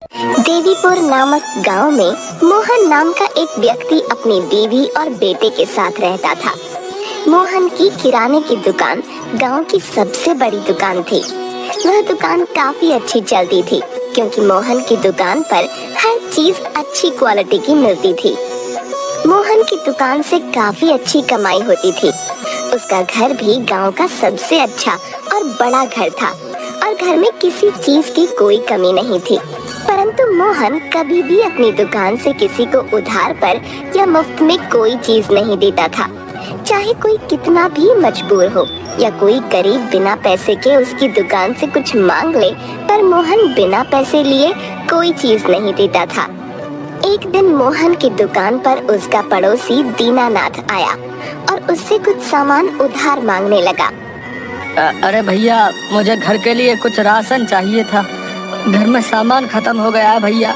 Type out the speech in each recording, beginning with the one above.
देवीपुर नामक गांव में मोहन नाम का एक व्यक्ति अपनी बीवी और बेटे के साथ रहता था। मोहन की किराने की दुकान गांव की सबसे बड़ी दुकान थी। वह दुकान काफी अच्छी चलती थी क्योंकि मोहन की दुकान पर हर चीज अच्छी क्वालिटी की मिलती थी। मोहन की दुकान से काफी अच्छी कमाई होती थी। उसका घर भी गांव का सबसे अच्छा और बड़ा घर था और घर में किसी चीज की कोई कमी नहीं थी। परंतु मोहन कभी भी अपनी दुकान से किसी को उधार पर या मुफ्त में कोई चीज नहीं देता था। चाहे कोई कितना भी मजबूर हो या कोई गरीब बिना पैसे के उसकी दुकान से कुछ मांग ले, पर मोहन बिना पैसे लिए कोई चीज नहीं देता था। एक दिन मोहन की दुकान पर उसका पड़ोसी दीनानाथ आया और उससे कुछ सामान उधार मांगने लगा। अरे भैया, मुझे घर के लिए कुछ राशन चाहिए था। घर में सामान खत्म हो गया है भैया,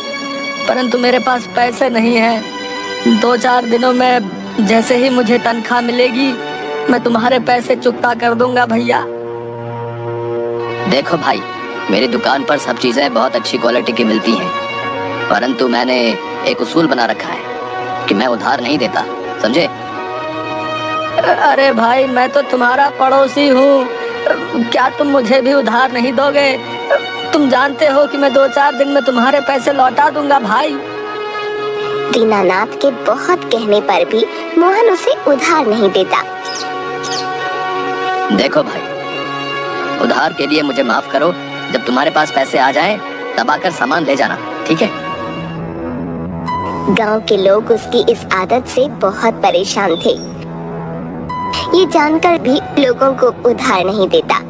परंतु मेरे पास पैसे नहीं हैं। 2-4 दिनों में जैसे ही मुझे तनख्वाह मिलेगी मैं तुम्हारे पैसे चुकता कर दूंगा भैया। देखो भाई, मेरी दुकान पर सब चीजें बहुत अच्छी क्वालिटी की मिलती हैं, परंतु मैंने एक उसूल बना रखा है कि मैं उधार नहीं देता, समझे? अरे भाई, मैं तो तुम्हारा पड़ोसी हूँ, क्या तुम मुझे भी उधार नहीं दोगे? तुम जानते हो कि मैं 2-4 दिन में तुम्हारे पैसे लौटा दूंगा भाई। दीनानाथ के बहुत कहने पर भी मोहन उसे उधार नहीं देता। देखो भाई, उधार के लिए मुझे माफ करो। जब तुम्हारे पास पैसे आ जाएं, तब आकर सामान ले जाना, ठीक है? गांव के लोग उसकी इस आदत से बहुत परेशान थे। ये जानकर भी लोगों को उधार नहीं देता।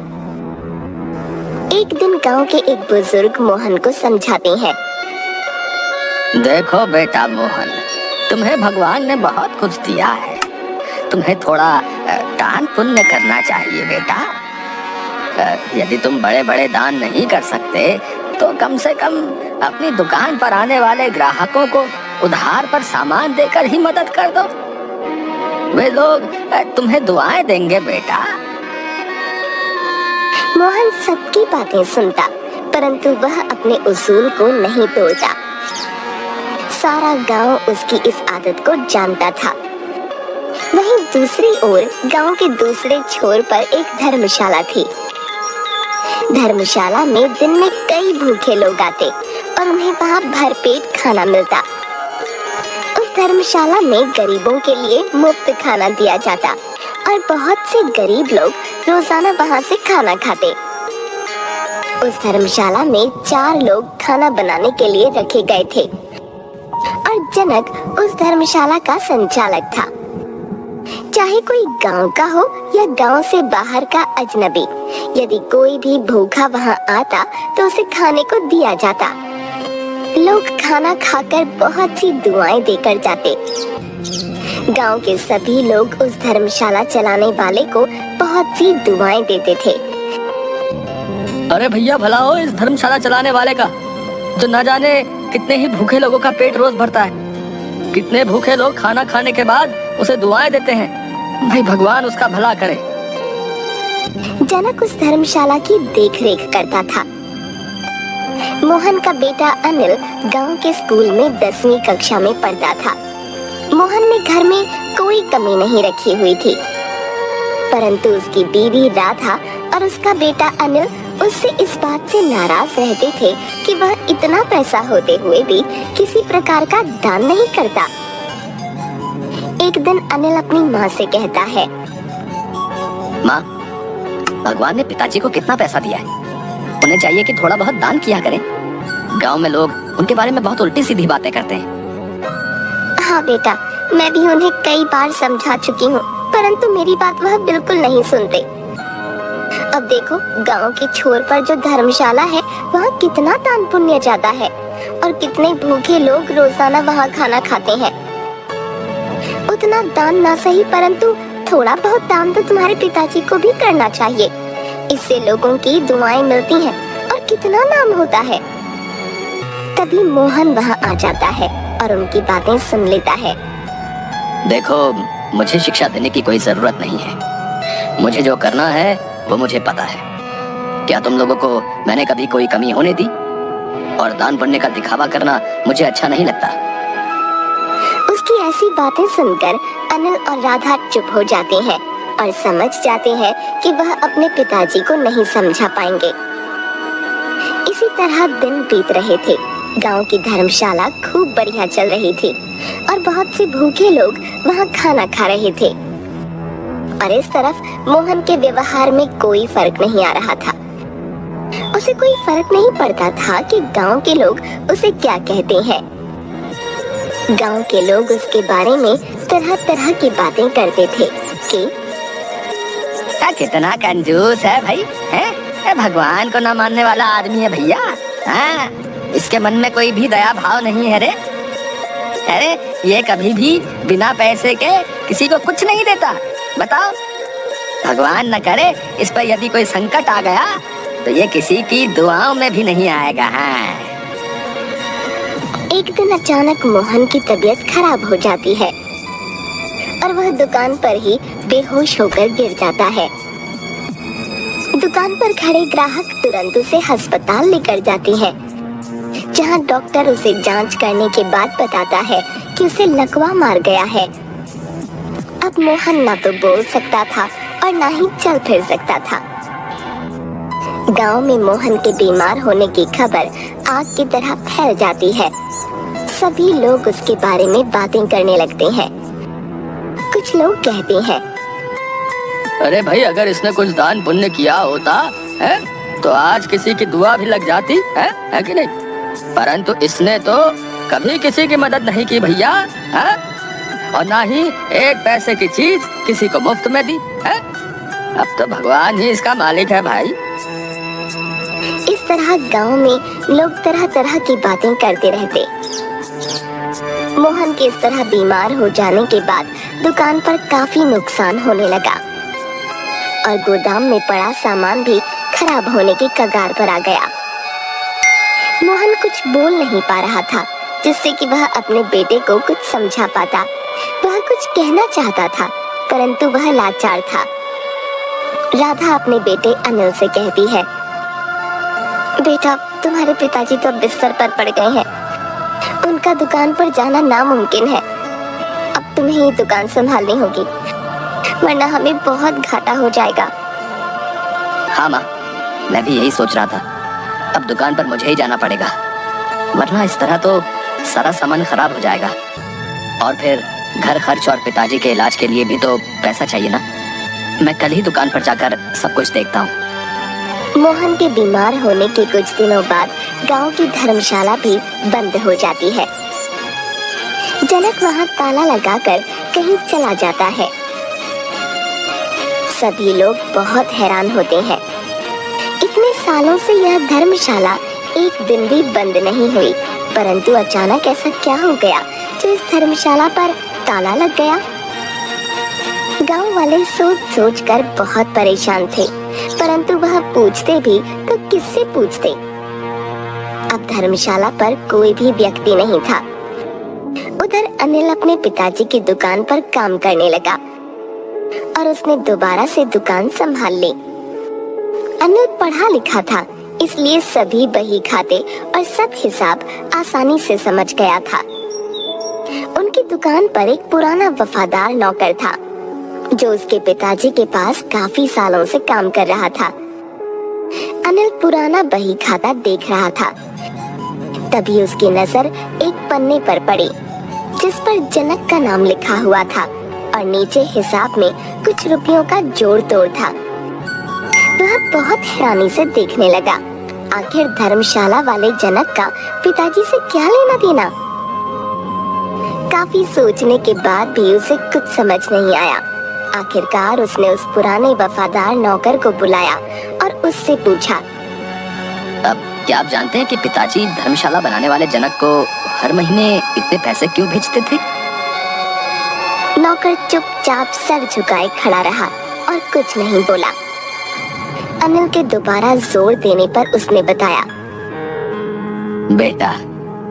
एक दिन गांव के एक बुजुर्ग मोहन को समझाते हैं। देखो बेटा मोहन, तुम्हें भगवान ने बहुत कुछ दिया है, तुम्हें थोड़ा दान पुण्य करना चाहिए बेटा। यदि तुम बड़े बड़े दान नहीं कर सकते तो कम से कम अपनी दुकान पर आने वाले ग्राहकों को उधार पर सामान देकर ही मदद कर दो। वे लोग तुम्हें दुआएं देंगे बेटा। मोहन सबकी बातें सुनता, परंतु वह अपने उसूल को नहीं तोड़ता। सारा गांव उसकी इस आदत को जानता था। वहीं दूसरी ओर गांव के दूसरे छोर पर एक धर्मशाला थी। धर्मशाला में दिन में कई भूखे लोग आते और उन्हें वहां भरपेट खाना मिलता। उस धर्मशाला में गरीबों के लिए मुफ्त खाना दिया जाता और बहुत से गरीब लोग रोजाना वहां से खाना खाते। उस धर्मशाला में 4 लोग खाना बनाने के लिए रखे गए थे और जनक उस धर्मशाला का संचालक था। चाहे कोई गांव का हो या गांव से बाहर का अजनबी, यदि कोई भी भूखा वहां आता तो उसे खाने को दिया जाता। लोग खाना खाकर बहुत सी दुआएं देकर जाते। गांव के सभी लोग उस धर्मशाला चलाने वाले को बहुत सी दुआएं देते थे। अरे भैया, भला हो इस धर्मशाला चलाने वाले का, जो न जाने कितने ही भूखे लोगों का पेट रोज भरता है। कितने भूखे लोग खाना खाने के बाद उसे दुआएं देते हैं। भाई भगवान उसका भला करे। जनक उस धर्मशाला की देखरेख करता था। मोहन का बेटा अनिल गांव के स्कूल में 10वीं कक्षा में पढ़ता था। मोहन ने घर में कोई कमी नहीं रखी हुई थी, परंतु उसकी बीवी राधा और उसका बेटा अनिल उससे इस बात से नाराज रहते थे कि वह इतना पैसा होते हुए भी किसी प्रकार का दान नहीं करता। एक दिन अनिल अपनी माँ से कहता है, माँ, भगवान ने पिताजी को कितना पैसा दिया है, उन्हें चाहिए कि थोड़ा बहुत दान किया करें। गांव में लोग उनके बारे में बहुत उल्टी सीधी बातें करते हैं। हाँ बेटा, मैं भी उन्हें कई बार समझा चुकी हूँ, परंतु मेरी बात वह बिल्कुल नहीं सुनते। अब देखो, गांव के छोर पर जो धर्मशाला है वहाँ कितना दान पुण्य जाता है और कितने भूखे लोग रोजाना वहाँ खाना खाते हैं। उतना दान ना सही, परंतु थोड़ा बहुत दान तो तुम्हारे पिताजी को भी करना चाहिए। इससे लोगों की दुआएं मिलती हैं और कितना नाम होता है। तभी मोहन वहाँ आ जाता है और उनकी बातें सुन लेता है। देखो, मुझे शिक्षा देने की कोई जरूरत नहीं है। मुझे जो करना है वो मुझे पता है। क्या तुम लोगों को मैंने कभी कोई कमी होने दी? और दान पुण्य का दिखावा करना मुझे अच्छा नहीं लगता। उसकी ऐसी बातें सुनकर अनिल और राधा चुप हो जाते हैं और समझ जाते हैं कि वह अपने पिताजी को नहीं समझा पाएंगे। इसी तरह दिन बीत रहे थे। गांव की धर्मशाला खूब बढ़िया चल रही थी और बहुत से भूखे लोग वहां खाना खा रहे थे। और इस तरफ मोहन के व्यवहार में कोई फर्क नहीं आ रहा था। उसे कोई फर्क नहीं पड़ता था कि गांव के लोग उसे क्या कहते हैं। गांव के लोग उसके बारे में तरह तरह की बातें करते थे कि कितना कंजूस है भाई, है भगवान को न मानने वाला आदमी है भैया। हाँ, इसके मन में कोई भी दया भाव नहीं है रे। अरे ये कभी भी बिना पैसे के किसी को कुछ नहीं देता। बताओ, भगवान न करे इस पर यदि कोई संकट आ गया तो ये किसी की दुआओं में भी नहीं आएगा। हाँ। एक दिन अचानक मोहन की तबीयत खराब हो जाती है और वह दुकान पर ही बेहोश होकर गिर जाता है। दुकान पर खड़े ग्राहक तुरंत उसे अस्पताल लेकर जाते हैं, जहां डॉक्टर उसे जांच करने के बाद बताता है कि उसे लकवा मार गया है। अब मोहन ना तो बोल सकता था और ना ही चल फिर सकता था। गांव में मोहन के बीमार होने की खबर आग की तरह फैल जाती है। सभी लोग उसके बारे में बातें करने लगते हैं। कुछ लोग कहते हैं, अरे भाई, अगर इसने कुछ दान पुण्य किया होता है तो आज किसी की दुआ भी लग जाती है कि नहीं? परंतु इसने तो कभी किसी की मदद नहीं की भैया, है? और ना ही एक पैसे की चीज किसी को मुफ्त में दी है। अब तो भगवान ही इसका मालिक है भाई। इस तरह गांव में लोग तरह तरह की बातें करते रहते। मोहन के इस तरह बीमार हो जाने के बाद दुकान पर काफी नुकसान होने लगा और गोदाम में पड़ा सामान भी खराब होने की कगार पर आ गया। मोहन कुछ बोल नहीं पा रहा था जिससे कि वह अपने बेटे को कुछ समझा पाता। वह कुछ कहना चाहता था परंतु वह लाचार था। राधा अपने बेटे अनिल से कहती है, बेटा, तुम्हारे पिताजी तो बिस्तर पर पड़ गए हैं। उनका दुकान पर जाना नामुमकिन है। अब तुम्हें ही दुकान संभालनी होगी, वरना हमें बहुत घाटा हो जाएगा। हाँ माँ, मैं भी यही सोच रहा था। अब दुकान पर मुझे ही जाना पड़ेगा, वरना इस तरह तो सारा सामान खराब हो जाएगा। और फिर घर खर्च और पिताजी के इलाज के लिए भी तो पैसा चाहिए ना। मैं कल ही दुकान पर जाकर सब कुछ देखता हूँ। मोहन के बीमार होने के कुछ दिनों बाद गांव की धर्मशाला भी बंद हो जाती है। जनक वहां ताला लगाकर कहीं चला जाता है। सभी लोग बहुत हैरान होते हैं। इतने सालों से यह धर्मशाला एक दिन भी बंद नहीं हुई, परंतु अचानक ऐसा क्या हो गया जो इस धर्मशाला पर ताला लग गया? गांव वाले सोच सोच कर बहुत परेशान थे, परंतु वह पूछते भी तो किससे पूछते। अब धर्मशाला पर कोई भी व्यक्ति नहीं था। उधर अनिल अपने पिताजी की दुकान पर काम करने लगा और उसने दोबारा से दुकान संभाल ली। अनिल पढ़ा लिखा था, इसलिए सभी बही खाते और सब हिसाब आसानी से समझ गया था। उनकी दुकान पर एक पुराना वफादार नौकर था जो उसके पिताजी के पास काफी सालों से काम कर रहा था। अनिल पुराना बही खाता देख रहा था। तभी उसकी नजर एक पन्ने पर पड़ी जिस पर जनक का नाम लिखा हुआ था और नीचे हिसाब में कुछ रुपयों का जोड़ तोड़ था। वह बहुत हैरानी से देखने लगा। आखिर धर्मशाला वाले जनक का पिताजी से क्या लेना देना? काफी सोचने के बाद भी उसे कुछ समझ नहीं आया। आखिरकार उसने उस पुराने वफादार नौकर को बुलाया और उससे पूछा, अब क्या आप जानते हैं कि पिताजी धर्मशाला बनाने वाले जनक को हर महीने इतने पैसे क्यों भेजते थे? नौकर चुपचाप सर झुकाए खड़ा रहा और कुछ नहीं बोला। अनिल के दोबारा जोर देने पर उसने बताया, बेटा,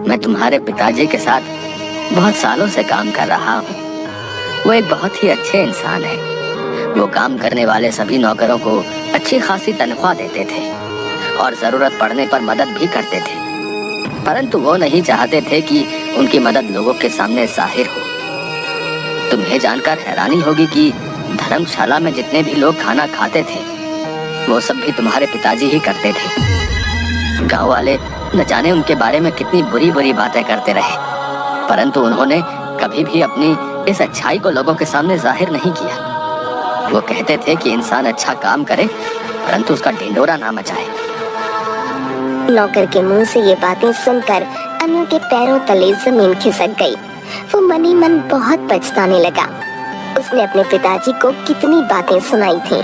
मैं तुम्हारे पिताजी के साथ बहुत सालों से काम कर रहा हूँ। वो एक बहुत ही अच्छे इंसान है। वो काम करने वाले सभी नौकरों को अच्छी खासी तनख्वाह देते थे और जरूरत पड़ने पर मदद भी करते थे। परंतु वो नहीं चाहते थे कि उनकी मदद लोगों के सामने जाहिर हो। तुम्हें जानकर हैरानी होगी कि धर्मशाला में जितने भी लोग खाना खाते थे वो सब भी तुम्हारे पिताजी ही करते थे। गांव वाले न जाने उनके बारे में कितनी बुरी बुरी बातें करते रहे, परंतु उन्होंने कभी भी अपनी इस अच्छाई को लोगों के सामने जाहिर नहीं किया। वो कहते थे कि इंसान अच्छा काम करे परंतु उसका ढिंढोरा ना मचाए। नौकर के मुंह से ये बातें सुनकर अनिल के पैरों तले जमीन खिसक गई। वो मन ही मन बहुत पछताने लगा। उसने अपने पिताजी को कितनी बातें सुनाई थी।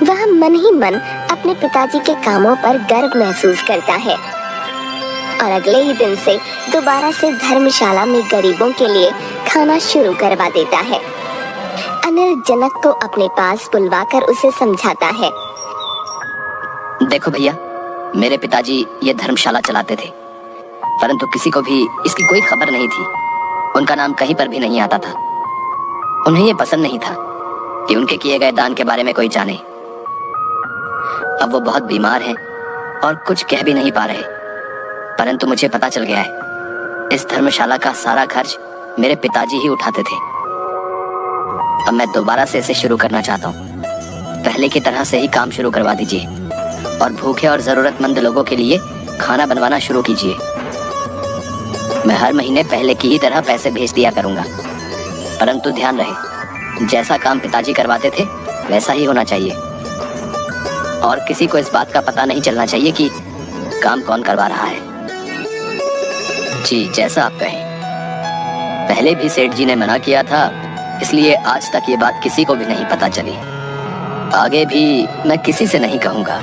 वह मन ही मन अपने पिताजी के कामों पर गर्व महसूस करता है और अगले ही दिन से दोबारा से धर्मशाला में गरीबों के लिए खाना शुरू करवा देता है। अनिल जनक को अपने पास बुलवाकर उसे समझाता है। देखो भैया, मेरे पिताजी ये धर्मशाला चलाते थे, परंतु किसी को भी इसकी कोई खबर नहीं थी। उनका नाम कहीं पर भी नहीं आता था। उन्हें ये पसंद नहीं था कि उनके किए गए दान के बारे में कोई जाने। अब वो बहुत बीमार हैं और कुछ कह भी नहीं पा रहे, परंतु मुझे पता चल गया है इस धर्मशाला का सारा खर्च मेरे पिताजी ही उठाते थे। अब मैं दोबारा से इसे शुरू करना चाहता हूँ। पहले की तरह से ही काम शुरू करवा दीजिए और भूखे और जरूरतमंद लोगों के लिए खाना बनवाना शुरू कीजिए। मैं हर महीने पहले की ही तरह पैसे भेज दिया करूंगा, परंतु ध्यान रहे जैसा काम पिताजी करवाते थे वैसा ही होना चाहिए और किसी को इस बात का पता नहीं चलना चाहिए कि काम कौन करवा रहा है। जी, जैसा आप कहें। पहले भी सेठ जी ने मना किया था, इसलिए आज तक ये बात किसी को भी नहीं पता चली। आगे भी मैं किसी से नहीं कहूंगा।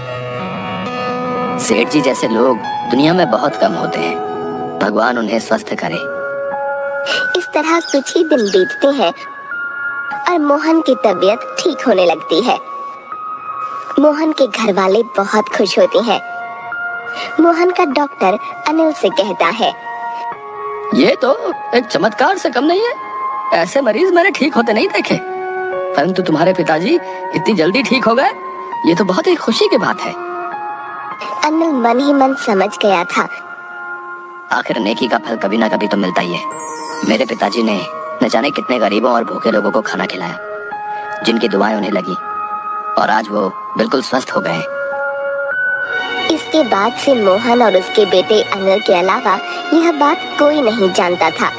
सेठ जी जैसे लोग दुनिया में बहुत कम होते हैं। भगवान उन्हें स्वस्थ करे। इस तरह कुछ ही दिन बीतते हैं और मोहन की तबीयत ठीक होने लगती है। मोहन के घर वाले बहुत खुश होते हैं। मोहन का डॉक्टर अनिल से कहता है, ये तो एक चमत्कार से कम नहीं है। ऐसे मरीज मैंने ठीक होते नहीं देखे, परंतु तुम्हारे पिताजी इतनी जल्दी ठीक हो गए, ये तो बहुत ही खुशी की बात है। अनिल मन ही मन समझ गया था आखिर नेकी का फल कभी ना कभी तो मिलता ही है। मेरे पिताजी ने न जाने कितने गरीबों और भूखे लोगों को खाना खिलाया, जिनकी दुआएं उन्हें लगी और आज वो बिल्कुल स्वस्थ हो गए। इसके बाद से मोहन और उसके बेटे अनिल के अलावा यह बात कोई नहीं जानता था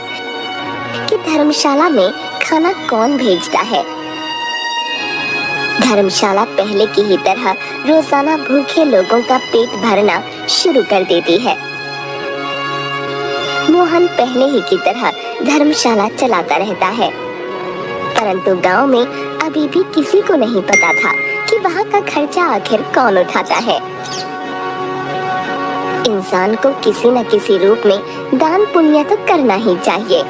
कि धर्मशाला में खाना कौन भेजता है। धर्मशाला पहले की ही तरह रोजाना भूखे लोगों का पेट भरना शुरू कर देती है। मोहन पहले ही की तरह धर्मशाला चलाता रहता है, परंतु गांव में अभी भी किसी को नहीं पता था कि वहाँ का खर्चा आखिर कौन उठाता है। इंसान को किसी न किसी रूप में दान पुण्य तो करना ही चाहिए।